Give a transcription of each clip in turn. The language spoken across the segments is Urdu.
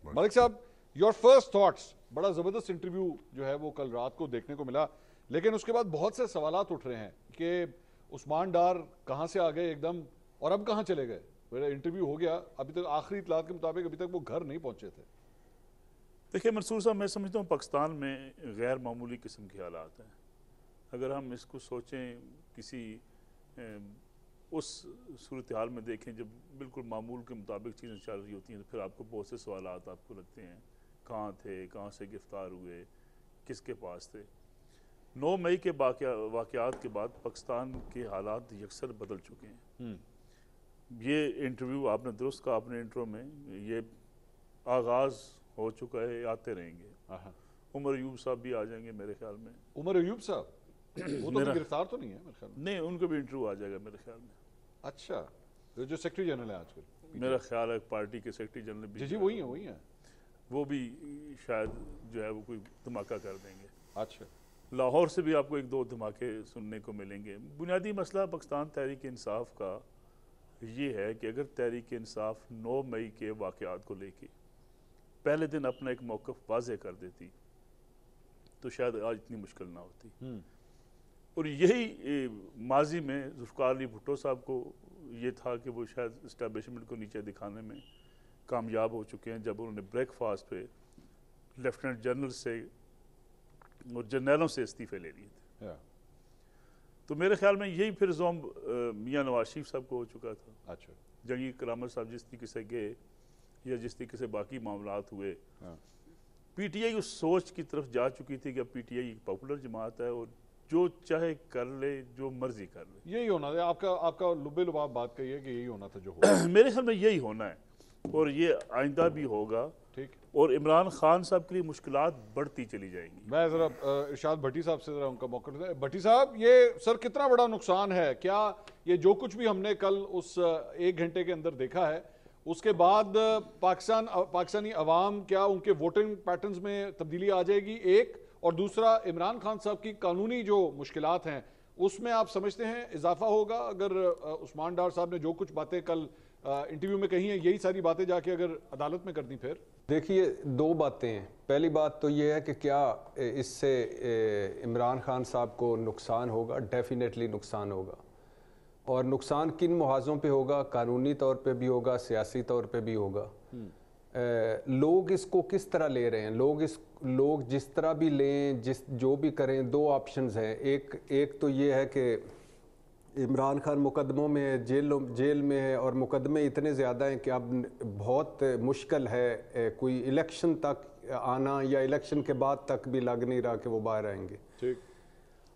ملک صاحب یور فرسٹ تھاٹس، بڑا زبردست انٹرویو جو ہے وہ کل رات کو دیکھنے کو ملا، لیکن اس کے بعد بہت سے سوالات اٹھ رہے ہیں کہ عثمان ڈار کہاں سے آ گئے ایک دم اور اب کہاں چلے گئے؟ میرا انٹرویو ہو گیا، ابھی تک آخری اطلاعات کے مطابق ابھی تک وہ گھر نہیں پہنچے تھے۔ دیکھیں منصور صاحب، میں سمجھتا ہوں پاکستان میں غیر معمولی قسم کے حالات ہیں۔ اگر ہم اس کو سوچیں، کسی اس صورتحال میں دیکھیں جب بالکل معمول کے مطابق چیزیں چل رہی ہوتی ہیں، تو پھر آپ کو بہت سے سوالات آپ کو لگتے ہیں، کہاں تھے، کہاں سے گرفتار ہوئے، کس کے پاس تھے۔ 9 مئی کے واقعات کے بعد پاکستان کے حالات یکسر بدل چکے ہیں۔ یہ انٹرویو آپ نے درست کہا اپنے انٹرو میں، یہ آغاز ہو چکا ہے، آتے رہیں گے۔ عمر ایوب صاحب بھی آ جائیں گے میرے خیال میں۔ عمر ایوب صاحب وہ تو گرفتار تو نہیں ہے میرے خیال میں؟ نہیں، ان کو بھی انٹرویو آ جائے گا میرے خیال میں۔ اچھا، جو سیکرٹری جنرل ہے آج کل، میرا خیال ہے پارٹی کے سیکرٹری جنرل بھی جی وہی ہیں وہ بھی شاید جو ہے وہ کوئی دھماکہ کر دیں گے۔ اچھا، لاہور سے بھی آپ کو 1-2 دھماکے سننے کو ملیں گے۔ بنیادی مسئلہ پاکستان تحریک انصاف کا یہ ہے کہ اگر تحریک انصاف 9 مئی کے واقعات کو لے کے پہلے دن اپنا ایک موقف واضح کر دیتی تو شاید آج اتنی مشکل نہ ہوتی۔ اور یہی ماضی میں ذوالفقار علی بھٹو صاحب کو یہ تھا کہ وہ شاید اسٹیبلشمنٹ کو نیچے دکھانے میں کامیاب ہو چکے ہیں، جب انہوں نے بریک فاسٹ پہ لیفٹیننٹ جنرل سے اور جنرلوں سے استعفے لے لیے تھے۔ تو میرے خیال میں یہی پھر زوم میاں نواز شریف صاحب کو ہو چکا تھا۔ اچھا، جنگی کرامت صاحب جس طریقے سے گئے یا جس طریقے سے باقی معاملات ہوئے، پی ٹی آئی اس سوچ کی طرف جا چکی تھی کہ پی ٹی آئی ایک پاپولر جماعت ہے اور جو چاہے کر لے، جو مرضی کر لے۔ یہی ہونا تھا آپ کا لبے لباب بات کہی ہے کہ یہی ہونا تھا جو ہوا۔ میرے خیال میں یہی ہونا ہے اور یہ آئندہ بھی ہوگا، ٹھیک۔ اور عمران خان صاحب کے لیے مشکلات بڑھتی چلی جائیں گی۔ میں ذرا ارشاد بھٹی صاحب سے ذرا ان کا موقع لیتا ہوں۔ بھٹی صاحب، یہ سر کتنا بڑا نقصان ہے؟ کیا یہ جو کچھ بھی ہم نے کل اس 1 گھنٹے کے اندر دیکھا ہے، اس کے بعد پاکستانی عوام کیا ان کے ووٹنگ پیٹرنز میں تبدیلی آ جائے گی؟ ایک، اور دوسرا عمران خان صاحب کی قانونی جو مشکلات ہیں اس میں آپ سمجھتے ہیں اضافہ ہوگا اگر عثمان ڈار صاحب نے جو کچھ باتیں کل انٹرویو میں کہی ہیں یہی ساری باتیں جا کے اگر عدالت میں کر دیں؟ پھر دیکھیے 2 باتیں ہیں۔ پہلی بات تو یہ ہے کہ کیا اس سے عمران خان صاحب کو نقصان ہوگا؟ ڈیفینیٹلی نقصان ہوگا، اور نقصان کن محاذوں پہ ہوگا؟ قانونی طور پہ بھی ہوگا، سیاسی طور پہ بھی ہوگا۔ لوگ اس کو کس طرح لے رہے ہیں؟ لوگ جس طرح بھی لیں، جو بھی کریں، 2 آپشنز ہیں۔ ایک تو یہ ہے کہ عمران خان مقدموں میں جیل میں ہے، اور مقدمے اتنے زیادہ ہیں کہ اب بہت مشکل ہے کوئی الیکشن تک آنا، یا الیکشن کے بعد تک بھی لگ نہیں رہا کہ وہ باہر آئیں گے۔ ٹھیک۔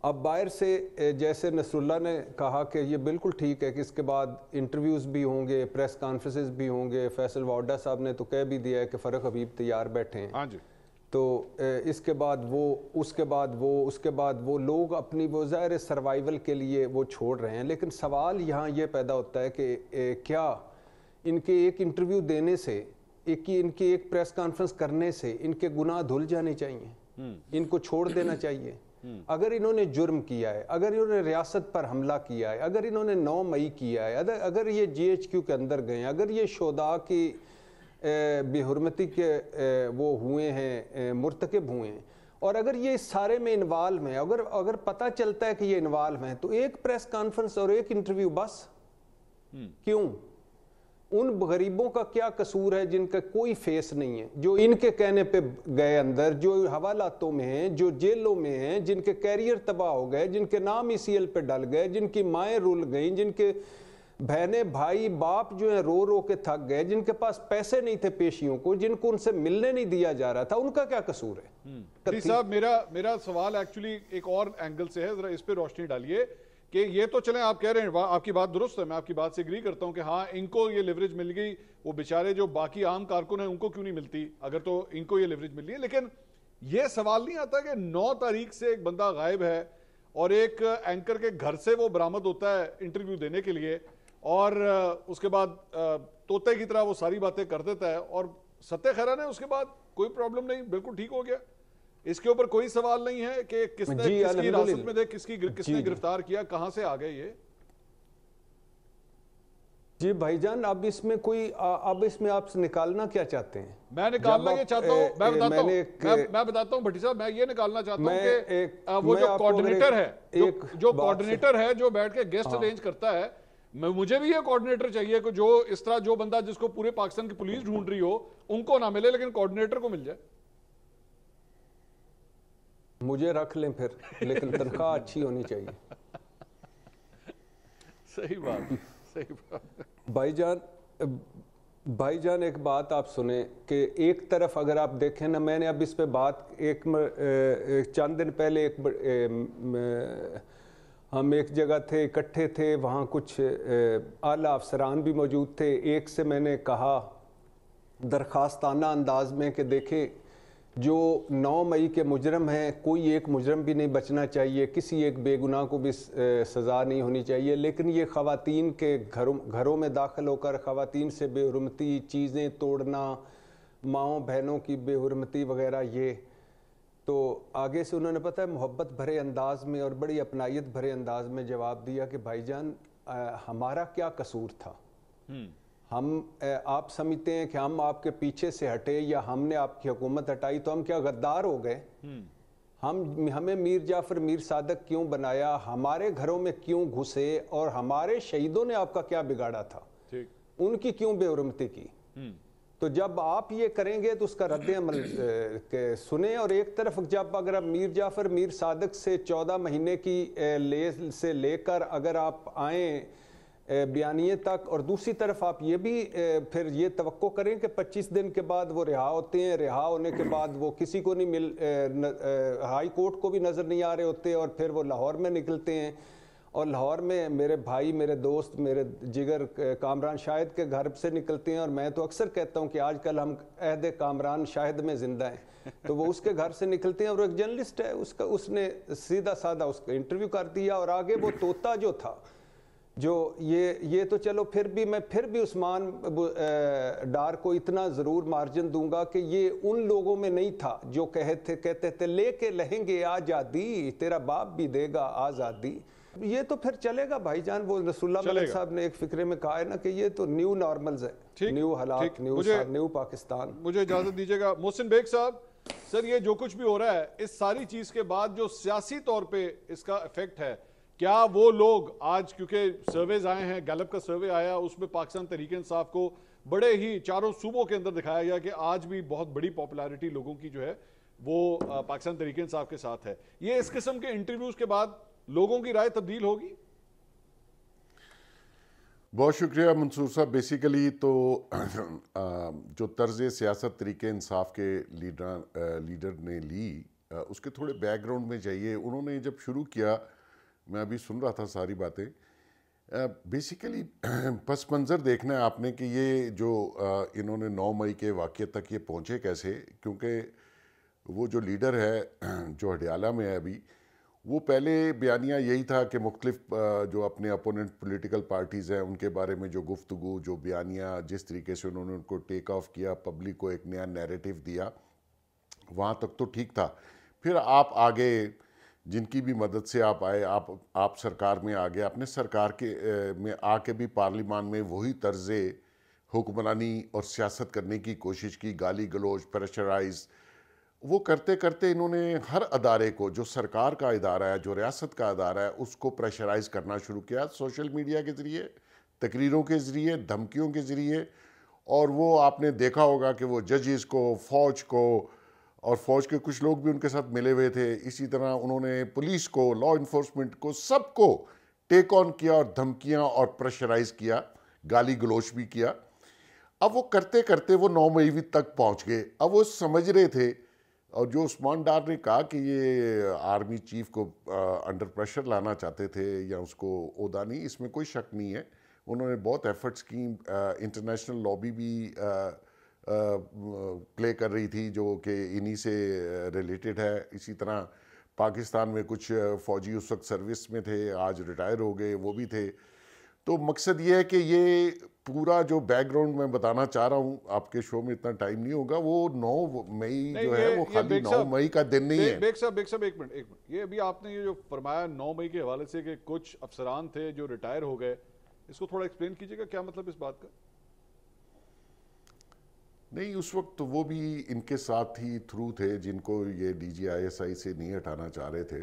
اب باہر سے جیسے نصر اللہ نے کہا کہ یہ بالکل ٹھیک ہے کہ اس کے بعد انٹرویوز بھی ہوں گے، پریس کانفرنسز بھی ہوں گے۔ فیصل واوڈا صاحب نے تو کہہ بھی دیا ہے کہ فرق حبیب تیار بیٹھے ہیں۔ ہاں جی۔ تو اس کے بعد وہ لوگ اپنی وہ ظاہر سروائیول کے لیے وہ چھوڑ رہے ہیں، لیکن سوال یہاں یہ پیدا ہوتا ہے کہ کیا ان کے ایک انٹرویو دینے سے، ان کی ایک پریس کانفرنس کرنے سے ان کے گناہ دھل جانے چاہیے؟ ان کو چھوڑ دینا چاہیے؟ اگر انہوں نے جرم کیا ہے، اگر انہوں نے ریاست پر حملہ کیا ہے، اگر انہوں نے 9 مئی کیا ہے، اگر یہ جی ایچ کیو کے اندر گئے ہیں، اگر یہ شہداء کی بے حرمتی کے وہ ہوئے ہیں، مرتکب ہوئے ہیں، اور اگر یہ اس سارے میں انوالو ہیں، اگر پتہ چلتا ہے کہ یہ انوالو ہیں، تو ایک پریس کانفرنس اور ایک انٹرویو بس؟ کیوں؟ ان غریبوں کا کیا قصور ہے جن کا کوئی فیس نہیں ہے، جو ان کے کہنے پہ گئے اندر، جو حوالاتوں میں ہیں، جو جیلوں میں ہیں، جن کے کیریئر تباہ ہو گئے، جن کے نام ای سی ایل پہ ڈل گئے، جن کی مائیں رول گئیں، جن کے بہنیں بھائی باپ جو ہیں رو رو کے تھک گئے، جن کے پاس پیسے نہیں تھے پیشیوں کو، جن کو ان سے ملنے نہیں دیا جا رہا تھا، ان کا کیا قصور ہے؟ صاحب میرا سوال ایکچولی ایک اور اینگل سے ہے، ذرا اس پہ روشنی ڈالیے کہ یہ تو چلیں آپ کہہ رہے ہیں، آپ کی بات درست ہے، میں آپ کی بات سے اگری کرتا ہوں کہ ہاں ان کو یہ لیوریج مل گئی، وہ بیچارے جو باقی عام کارکن ہیں ان کو کیوں نہیں ملتی اگر تو ان کو یہ لیوریج مل گئی؟ لیکن یہ سوال نہیں آتا کہ 9 تاریخ سے ایک بندہ غائب ہے اور ایک اینکر کے گھر سے وہ برآمد ہوتا ہے انٹرویو دینے کے لیے، اور اس کے بعد طوطے کی طرح وہ ساری باتیں کر دیتا ہے، اور ستیہ خیرہ نے اس کے بعد کوئی پرابلم نہیں، بالکل ٹھیک ہو گیا، اس کے اوپر کوئی سوال نہیں ہے کہ کس نے کس کی حراست میں دے، کس نے گرفتار کیا، کہاں سے آ گئے یہ؟ جی بھائی جان، اب اس میں کوئی اب اس میں آپ سے نکالنا کیا چاہتے ہیں؟ میں نکالنا یہ چاہتا ہوں، میں بتاتا ہوں بھٹی صاحب، میں یہ نکالنا چاہتا ہوں کہ وہ جو کوارڈینیٹر ہے، جو کوارڈینیٹر ہے جو بیٹھ کے گیسٹ ارینج کرتا ہے، مجھے بھی یہ کوارڈینیٹر چاہیے کہ جو اس طرح جو بندہ جس کو پورے پاکستان کی پولیس ڈھونڈ رہی ہو ان کو نہ ملے لیکن کوارڈینیٹر کو مل جائے. مجھے رکھ لیں پھر، لیکن تنخواہ اچھی ہونی چاہیے. صحیح بات، صحیح بات. بھائی جان ایک بات آپ سنیں کہ ایک طرف اگر آپ دیکھیں نا، میں نے اب اس پہ بات چند دن پہلے ہم ایک جگہ تھے، اکٹھے تھے، وہاں کچھ اعلیٰ افسران بھی موجود تھے. ایک سے میں نے کہا درخواستانہ انداز میں کہ دیکھیں جو 9 مئی کے مجرم ہیں، کوئی ایک مجرم بھی نہیں بچنا چاہیے، کسی ایک بے گناہ کو بھی سزا نہیں ہونی چاہیے، لیکن یہ خواتین کے گھروں میں داخل ہو کر خواتین سے بے حرمتی، چیزیں توڑنا، ماؤں بہنوں کی بے حرمتی وغیرہ، یہ تو آگے سے انہوں نے پتہ ہے محبت بھرے انداز میں اور بڑی اپنائیت بھرے انداز میں جواب دیا کہ بھائی جان ہمارا کیا قصور تھا؟ ہم آپ سمجھتے ہیں کہ ہم آپ کے پیچھے سے ہٹے یا ہم نے آپ کی حکومت ہٹائی تو ہم کیا غدار ہو گئے؟ ہمیں میر جعفر میر صادق کیوں بنایا؟ ہمارے گھروں میں کیوں گھسے؟ اور ہمارے شہیدوں نے آپ کا کیا بگاڑا تھا؟ ان کی کیوں بے حرمتی کی؟ تو جب آپ یہ کریں گے تو اس کا رد عمل سنیں. اور ایک طرف جب اگر آپ میر جعفر میر صادق سے 14 مہینے کی سے لے کر اگر آپ آئیں بیانیے تک، اور دوسری طرف آپ یہ بھی پھر یہ توقع کریں کہ 25 دن کے بعد وہ رہا ہوتے ہیں، رہا ہونے کے بعد وہ کسی کو نہیں ہائی کورٹ کو بھی نظر نہیں آ رہے ہوتے، اور پھر وہ لاہور میں نکلتے ہیں. اور لاہور میں میرے بھائی، میرے دوست، میرے جگر کامران شاہد کے گھر سے نکلتے ہیں، اور میں تو اکثر کہتا ہوں کہ آج کل ہم عہد کامران شاہد میں زندہ ہیں، تو وہ اس کے گھر سے نکلتے ہیں، اور ایک جرنلسٹ ہے، اس نے سیدھا سادہ اس کا انٹرویو کر دیا. اور آگے وہ طوطا جو تھا، جو یہ تو چلو میں پھر بھی عثمان ڈار کو اتنا ضرور مارجن دوں گا کہ یہ ان لوگوں میں نہیں تھا جو کہتے تھے لے کے لہیں گے آزادی، تیرا باپ بھی دے گا آزادی. یہ تو پھر چلے گا بھائی جان. وہ رسول اللہ ملک صاحب نے ایک فکرے میں کہا ہے نا کہ یہ تو نیو نارملز ہے، نیو حالات، نیو پاکستان. مجھے اجازت دیجیے گا محسن بیگ صاحب. سر یہ جو کچھ بھی ہو رہا ہے اس ساری چیز کے بعد جو سیاسی طور پہ اس کا ایفیکٹ ہے، کیا وہ لوگ آج، کیونکہ سرویز آئے ہیں، گیلپ کا سروے آیا، اس میں پاکستان تحریک انصاف کو بڑے ہی چاروں صوبوں کے اندر دکھایا گیا کہ آج بھی بہت بڑی پاپولیرٹی لوگوں کی جو ہے وہ پاکستان تحریک انصاف کے ساتھ ہے. یہ اس قسم کے انٹرویوز کے بعد لوگوں کی رائے تبدیل ہوگی؟ بہت شکریہ منصور صاحب. بیسیکلی تو جو طرز سیاست طریق انصاف کے لیڈر نے لی، اس کے تھوڑے بیک گراؤنڈ میں جائیے. انہوں نے جب شروع کیا، میں ابھی سن رہا تھا ساری باتیں، بیسیکلی پس منظر دیکھنا ہے آپ نے کہ یہ جو انہوں نے 9 مئی کے واقعے تک یہ پہنچے کیسے. کیونکہ وہ جو لیڈر ہے جو ہڈیالہ میں ہے ابھی، وہ پہلے بیانیہ یہی تھا کہ مختلف جو اپنے اپوننٹ پولیٹیکل پارٹیز ہیں ان کے بارے میں جو گفتگو، جو بیانیہ، جس طریقے سے انہوں نے ان کو ٹیک آف کیا، پبلک کو ایک نیا نیریٹو دیا، وہاں تک تو ٹھیک تھا. پھر آپ آگے جن کی بھی مدد سے آپ آئے، آپ سرکار میں آ گئے، اپنے سرکار کے میں آ کے بھی پارلیمان میں وہی طرز حکمرانی اور سیاست کرنے کی کوشش کی، گالی گلوچ، پریشرائز. وہ کرتے کرتے انہوں نے ہر ادارے کو، جو سرکار کا ادارہ ہے، جو ریاست کا ادارہ ہے، اس کو پریشرائز کرنا شروع کیا، سوشل میڈیا کے ذریعے، تقریروں کے ذریعے، دھمکیوں کے ذریعے. اور وہ آپ نے دیکھا ہوگا کہ وہ ججز کو، فوج کو، اور فوج کے کچھ لوگ بھی ان کے ساتھ ملے ہوئے تھے، اسی طرح انہوں نے پولیس کو، لا انفورسمنٹ کو، سب کو ٹیک آن کیا اور دھمکیاں اور پریشرائز کیا، گالی گلوچ بھی کیا. اب وہ کرتے کرتے وہ 9 مئی تک پہنچ گئے. اب وہ سمجھ رہے تھے، اور جو عثمان ڈار نے کہا کہ یہ آرمی چیف کو انڈر پریشر لانا چاہتے تھے یا اس کو عہدہ نہیں، اس میں کوئی شک نہیں ہے. انہوں نے بہت ایفرٹس کی، انٹرنیشنل لابی بھی پلے کر رہی تھی جو کہ انہی سے ریلیٹڈ ہے. اسی طرح پاکستان میں کچھ فوجی اس وقت سروس میں تھے، آج ریٹائر ہو گئے، وہ بھی تھے. تو مقصد یہ ہے کہ یہ پورا جو بیک گراؤنڈ میں بتانا چاہ رہا ہوں، آپ کے شو میں اتنا ٹائم نہیں ہوگا، وہ 9 مئی جو ہے وہ خالی 9 مئی کا دن نہیں ہے. بیگ صاحب ایک منٹ. یہ ابھی آپ نے یہ جو فرمایا 9 مئی کے حوالے سے کہ کچھ افسران تھے جو ریٹائر ہو گئے، اس کو تھوڑا ایکسپلین کیجیے گا کیا مطلب اس بات کا؟ نہیں، اس وقت وہ بھی ان کے ساتھ ہی تھرو تھے جن کو یہ D G I S I سے نہیں ہٹانا چاہ رہے تھے.